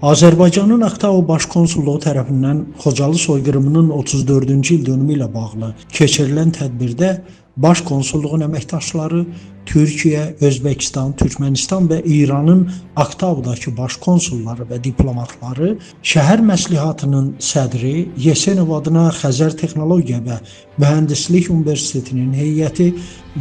Azərbaycanın Aktau Baş Konsulluğu tərəfindən Xocalı soyqırımının 34-cü il dönümü ilə bağlı keçirilən tədbirdə Baş Konsulluğun əməkdaşları Türkiyə, Özbəkistan, Türkmənistan və İranın Aktaudakı baş konsulları və diplomatları, şəhər məsləhətinin sədri, Yesenov adına Xəzər Texnologiya və Mühəndislik Universitetinin heyəti,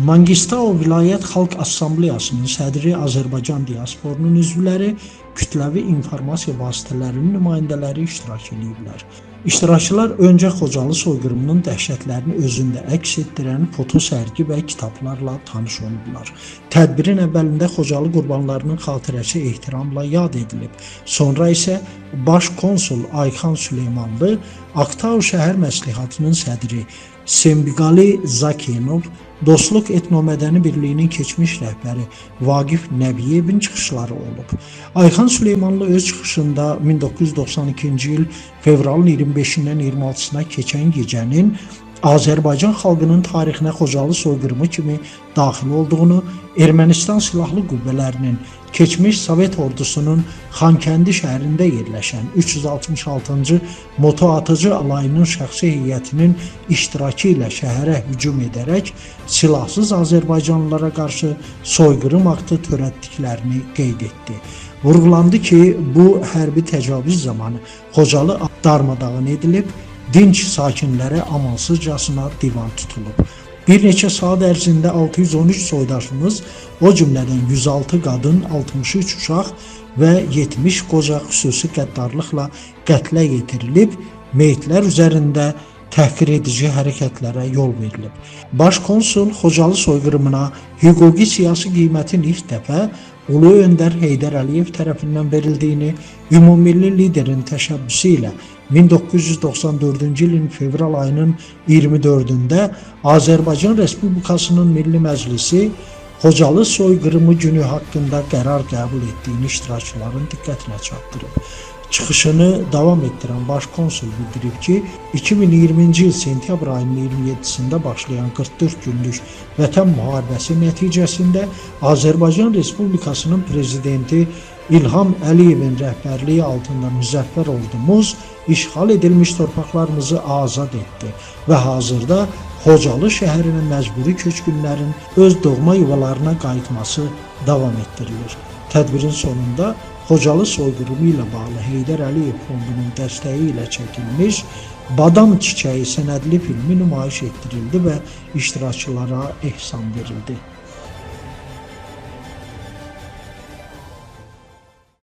Mangistau Vilayət Xalq Assambleyasının sədri, Azərbaycan diasporunun üzvləri, kütləvi informasiya vasitələrinin nümayəndələri iştirak ediblər. İştirakçılar öncə Xocalı soyqırımının dəhşətlərini özündə əks etdirən foto sərgi və kitablarla tanış olublar. Tədbirin əvvəlində Xocalı qurbanlarının xatirəsi ehtiramla yad edilib. Sonra isə Baş konsul Ayxan Süleymanlı, Aktau şəhər məsləhətinin sədri Sembiqali Zakenov, Dostluq Etnomədəni Birliyinin keçmiş rəhbəri Vaqif Nəbiyevin çıxışları olub. Ayxan Süleymanlı öz çıxışında 1992-ci il fevralın 25-dən 26-sına keçən gecənin Azərbaycan xalqının tarixinə Xocalı soyqırımı kimi daxil olduğunu, Ermənistan silahlı qüvvələrinin keçmiş Sovet ordusunun Xankəndi şəhərində yerləşən 366-cı moto atıcı alayının şəxsi heyətinin iştirakı ilə şəhərə hücum edərək silahsız azərbaycanlılara qarşı soyqırım aktı törətdiklərini qeyd etdi. Vurğulandı ki, bu hərbi təcavüz zamanı Xocalı darmadağın edilib, dinc sakinlərə amansızcasına divan tutulub. Bir neçə saat ərzində 613 soydaşımız, o cümlədən 106 qadın, 63 uşaq və 70 qoca xüsusi qəddarlıqla qətlə yetirilib, meyitlər üzərində təhqir edici hərəkətlərə yol verilib. Baş konsul Xocalı soyqırımına hüquqi siyasi qiymətin ilk dəfə Ulu Öndər Heydər Əliyev tərəfindən verildiyini, ümummilli liderin təşəbbüsü ilə 1994-cü ilin fevral ayının 24-də Azərbaycan Respublikasının Milli Məclisi Xocalı soyqırımı günü haqqında qərar qəbul etdiyini iştirakçıların diqqətinə çatdırıb. Çıxışını davam etdirən Baş konsul bildirib ki, 2020-ci il sentyabr ayının 27-sində başlayan 44 günlük vətən müharibəsi nəticəsində Azərbaycan Respublikasının prezidenti İlham Əliyevin rəhbərliyi altında müzəffər ordumuz işğal edilmiş torpaqlarımızı azad etdi və hazırda Xocalı şəhərinə məcburi köçkünlərin öz doğma yuvalarına qayıtması davam etdirilir. Tədbirin sonunda Xocalı soyqırımı ilə bağlı Heydər Əliyev fondunun dəstəyi ilə çəkilmiş Badam Çiçəyi sənədli filmi nümayiş etdirildi və iştirakçılara ehsan verildi.